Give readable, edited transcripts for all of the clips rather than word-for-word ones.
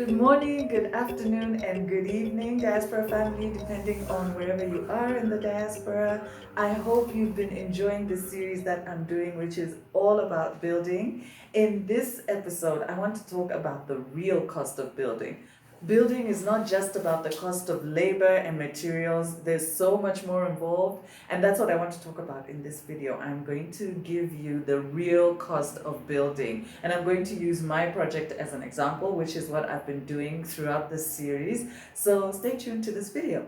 Good morning, good afternoon, and good evening, diaspora family, depending on wherever you are in the diaspora. I hope you've been enjoying this series that I'm doing, which is all about building. In this episode, I want to talk about the real cost of building. Building is not just about the cost of labor and materials, there's so much more involved, and that's what I want to talk about in this video. I'm going to give you the real cost of building, and I'm going to use my project as an example, which is what I've been doing throughout this series. So stay tuned to this video.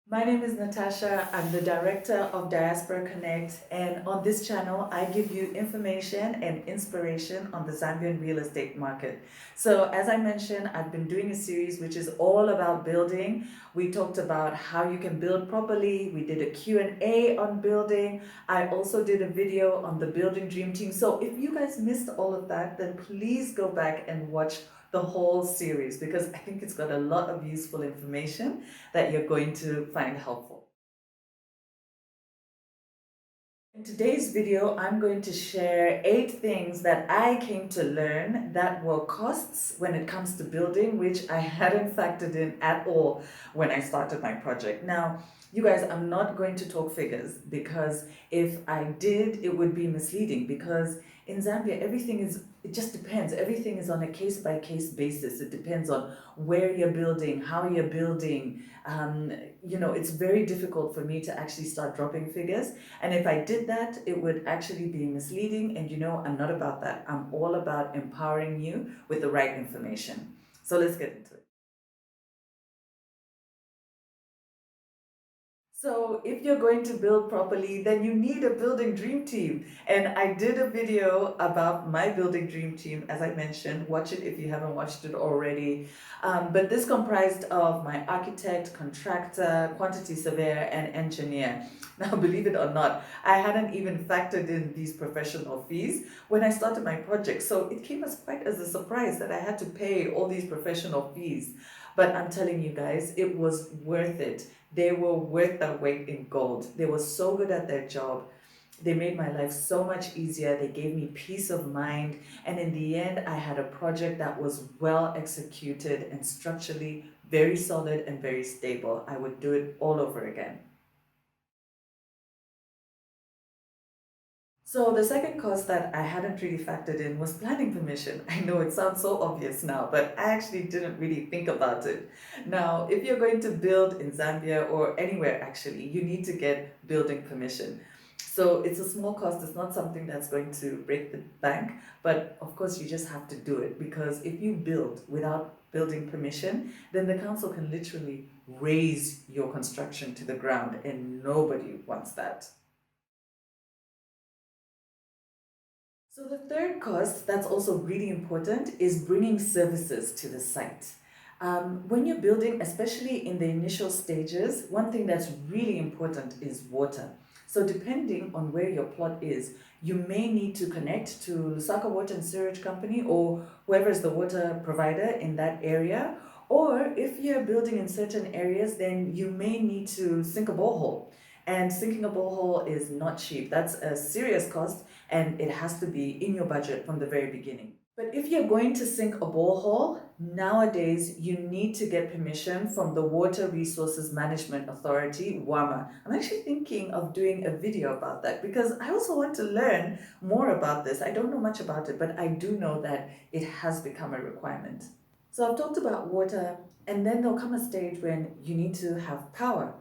My name is Natasha. I'm the director of Diaspora Connect, and on this channel, I give you information and inspiration on the Zambian real estate market. So, as I mentioned, I've been doing a series which is all about building. We talked about how you can build properly. We did a Q&A on building. I also did a video on the Building Dream Team. So, if you guys missed all of that, then please go back and watch the whole series because I think it's got a lot of useful information that you're going to find helpful. In today's video, I'm going to share 8 things that I came to learn that were costs when it comes to building, which I hadn't factored in at all when I started my project. Now, you guys, I'm not going to talk figures because if I did, it would be misleading because in Zambia, it just depends. Everything is on a case by case basis. It depends on where you're building, how you're building. It's very difficult for me to actually start dropping figures. And if I did that, it would actually be misleading. And I'm not about that. I'm all about empowering you with the right information. So let's get into it. So if you're going to build properly, then you need a building dream team. And I did a video about my building dream team, as I mentioned. Watch it if you haven't watched it already. But this comprised of my architect, contractor, quantity surveyor, and engineer. Now, believe it or not, I hadn't even factored in these professional fees when I started my project. So it came as quite as a surprise that I had to pay all these professional fees. But I'm telling you guys, it was worth it. They were worth their weight in gold. They were so good at their job. They made my life so much easier. They gave me peace of mind. And in the end, I had a project that was well executed and structurally very solid and very stable. I would do it all over again. So the second cost that I hadn't really factored in was planning permission. I know it sounds so obvious now, but I actually didn't really think about it. Now, if you're going to build in Zambia or anywhere actually, you need to get building permission. So it's a small cost, it's not something that's going to break the bank, but of course you just have to do it because if you build without building permission, then the council can literally raise your construction to the ground and nobody wants that. So the third cost that's also really important is bringing services to the site. When you're building, especially in the initial stages, one thing that's really important is water. So depending on where your plot is, you may need to connect to Lusaka Water and Sewage Company or whoever is the water provider in that area. Or if you're building in certain areas, then you may need to sink a borehole. And sinking a borehole is not cheap. That's a serious cost and it has to be in your budget from the very beginning. But if you're going to sink a borehole, nowadays you need to get permission from the Water Resources Management Authority, WAMA. I'm actually thinking of doing a video about that because I also want to learn more about this. I don't know much about it, but I do know that it has become a requirement. So I've talked about water, and then there'll come a stage when you need to have power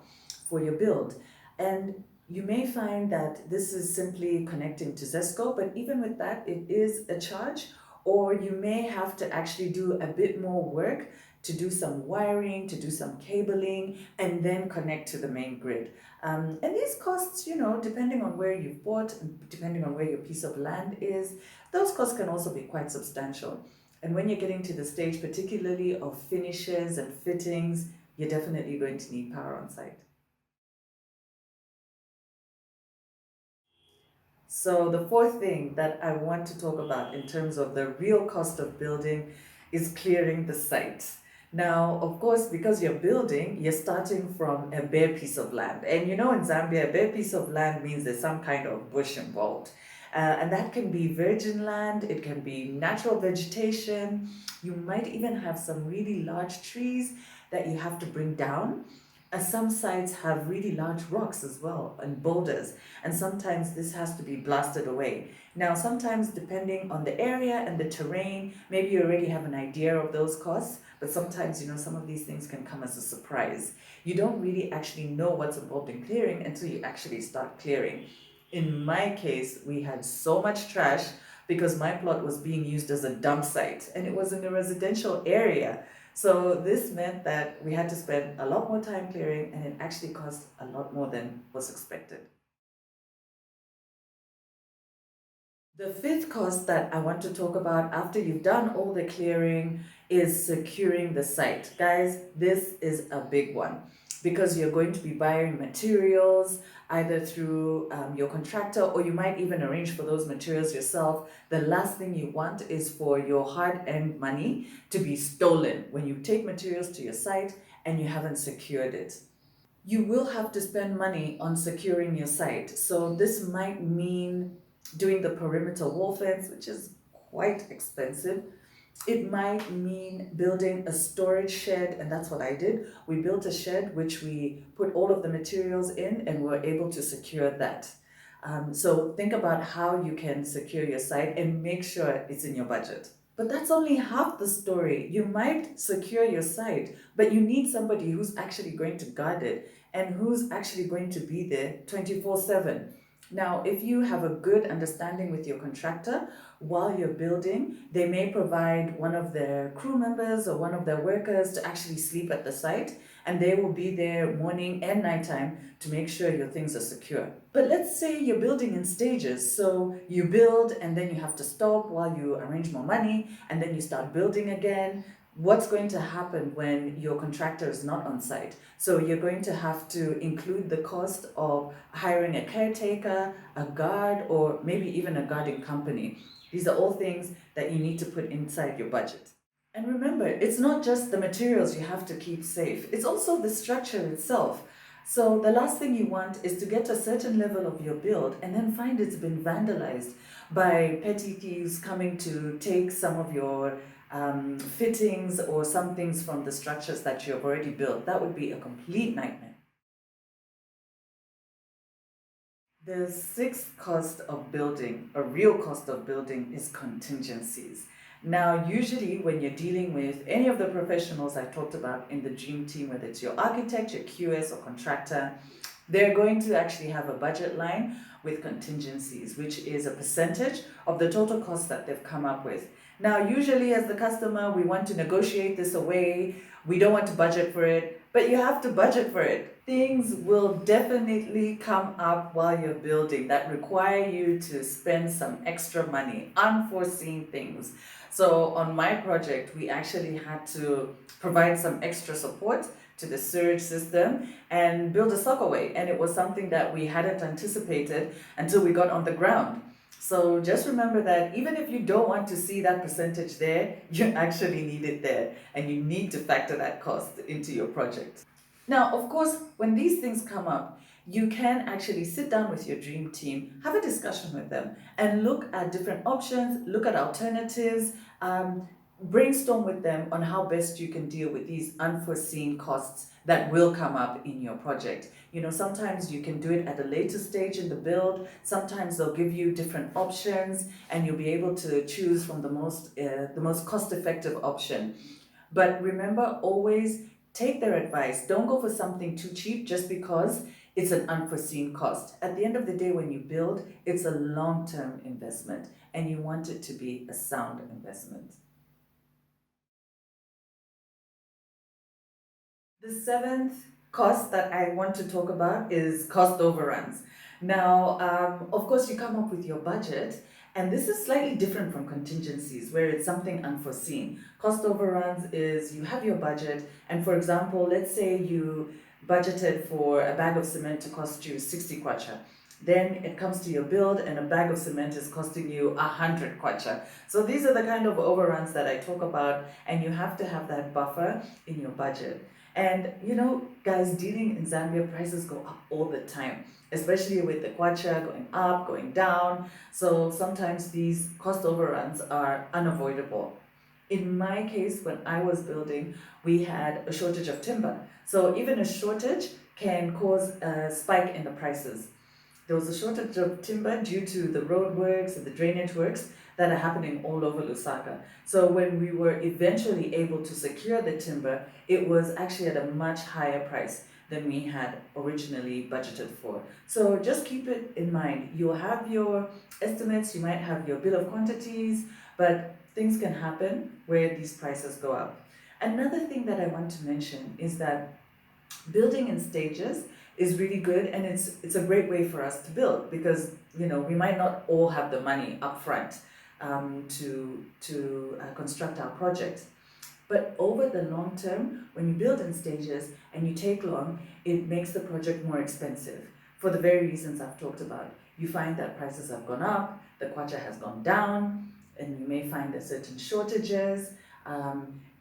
for your build. And you may find that this is simply connecting to Zesco, but even with that, it is a charge, or you may have to actually do a bit more work to do some wiring, to do some cabling, and then connect to the main grid. And these costs, depending on where you've bought, depending on where your piece of land is, those costs can also be quite substantial. And when you're getting to the stage, particularly of finishes and fittings, you're definitely going to need power on site. So the fourth thing that I want to talk about in terms of the real cost of building is clearing the site. Now, of course, because you're building, you're starting from a bare piece of land. And in Zambia, a bare piece of land means there's some kind of bush involved. And that can be virgin land, it can be natural vegetation. You might even have some really large trees that you have to bring down. Some sites have really large rocks as well and boulders, and sometimes this has to be blasted away. Now, sometimes depending on the area and the terrain, maybe you already have an idea of those costs, but sometimes, some of these things can come as a surprise. You don't really actually know what's involved in clearing until you actually start clearing. In my case, we had so much trash because my plot was being used as a dump site and it was in a residential area. So this meant that we had to spend a lot more time clearing, and it actually cost a lot more than was expected. The fifth cost that I want to talk about after you've done all the clearing is securing the site. Guys, this is a big one because you're going to be buying materials either through your contractor, or you might even arrange for those materials yourself. The last thing you want is for your hard-earned money to be stolen when you take materials to your site and you haven't secured it. You will have to spend money on securing your site. So this might mean doing the perimeter wall fence, which is quite expensive. It might mean building a storage shed, and that's what I did. We built a shed which we put all of the materials in and were able to secure that. So think about how you can secure your site and make sure it's in your budget. But that's only half the story. You might secure your site, but you need somebody who's actually going to guard it and who's actually going to be there 24/7. Now, if you have a good understanding with your contractor while you're building, they may provide one of their crew members or one of their workers to actually sleep at the site, and they will be there morning and nighttime to make sure your things are secure. But let's say you're building in stages. So you build and then you have to stop while you arrange more money, and then you start building again. What's going to happen when your contractor is not on site? So you're going to have to include the cost of hiring a caretaker, a guard, or maybe even a guarding company. These are all things that you need to put inside your budget. And remember, it's not just the materials you have to keep safe, it's also the structure itself. So the last thing you want is to get to a certain level of your build and then find it's been vandalized by petty thieves coming to take some of your fittings or some things from the structures that you've already built. That would be a complete nightmare. The sixth cost of building, a real cost of building, is contingencies. Now, usually when you're dealing with any of the professionals I talked about in the dream team, whether it's your architect, your QS, or contractor, they're going to actually have a budget line with contingencies, which is a percentage of the total cost that they've come up with. Now, usually as the customer, we want to negotiate this away. We don't want to budget for it, but you have to budget for it. Things will definitely come up while you're building that require you to spend some extra money, unforeseen things. So on my project, we actually had to provide some extra support to the sewage system and build a sockaway. And it was something that we hadn't anticipated until we got on the ground. So just remember that even if you don't want to see that percentage there, you actually need it there, and you need to factor that cost into your project. Now, of course, when these things come up, you can actually sit down with your dream team, have a discussion with them, and look at different options, look at alternatives, brainstorm with them on how best you can deal with these unforeseen costs that will come up in your project. Sometimes you can do it at a later stage in the build. Sometimes they'll give you different options, and you'll be able to choose from the most cost-effective option. But remember, always take their advice. Don't go for something too cheap just because it's an unforeseen cost. At the end of the day, when you build, it's a long-term investment, and you want it to be a sound investment. The seventh cost that I want to talk about is cost overruns. Now, of course, you come up with your budget, and this is slightly different from contingencies, where it's something unforeseen. Cost overruns is you have your budget, and for example, let's say you budgeted for a bag of cement to cost you 60 kwacha. Then it comes to your build, and a bag of cement is costing you 100 kwacha. So these are the kind of overruns that I talk about, and you have to have that buffer in your budget. And guys, dealing in Zambia, prices go up all the time, especially with the kwacha going up, going down. So sometimes these cost overruns are unavoidable. In my case, when I was building, we had a shortage of timber. So even a shortage can cause a spike in the prices. There was a shortage of timber due to the road works and the drainage works that are happening all over Lusaka. So when we were eventually able to secure the timber, it was actually at a much higher price than we had originally budgeted for. So just keep it in mind. You'll have your estimates, you might have your bill of quantities, but things can happen where these prices go up. Another thing that I want to mention is that building in stages is really good, and it's a great way for us to build because we might not all have the money up front to construct our project. But over the long term, when you build in stages and you take long, it makes the project more expensive for the very reasons I've talked about. You find that prices have gone up, the kwacha has gone down, and you may find there's certain shortages.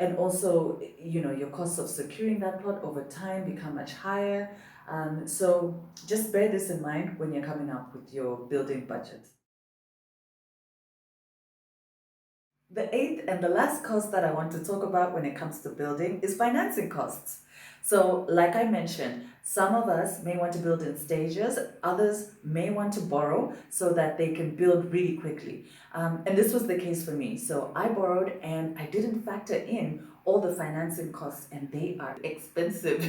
And also, your costs of securing that plot over time become much higher. So just bear this in mind when you're coming up with your building budget. The eighth and the last cost that I want to talk about when it comes to building is financing costs. So, like I mentioned, some of us may want to build in stages, others may want to borrow so that they can build really quickly. And this was the case for me. So, I borrowed and I didn't factor in all the financing costs, and they are expensive.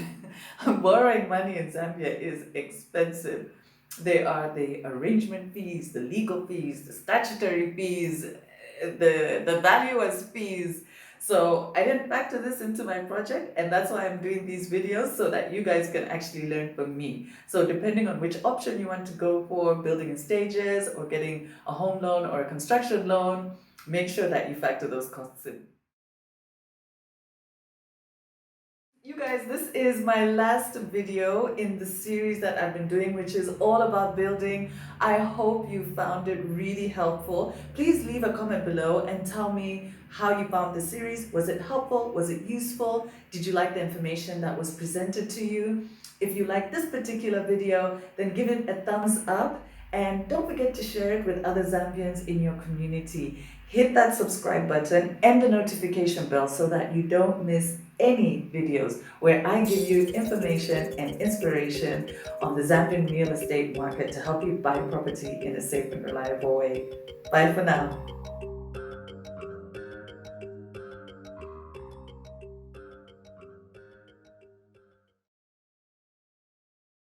Borrowing money in Zambia is expensive. There are the arrangement fees, the legal fees, the statutory fees, the value as fees. So I didn't factor this into my project, and that's why I'm doing these videos so that you guys can actually learn from me. So depending on which option you want to go for, building in stages or getting a home loan or a construction loan, make sure that you factor those costs in. You guys, this is my last video in the series that I've been doing, which is all about building. I hope you found it really helpful. Please leave a comment below and tell me how you found the series. Was it helpful? Was it useful? Did you like the information that was presented to you? If you like this particular video, then give it a thumbs up. And don't forget to share it with other Zambians in your community. Hit that subscribe button and the notification bell so that you don't miss any videos where I give you information and inspiration on the Zambian real estate market to help you buy property in a safe and reliable way. Bye for now.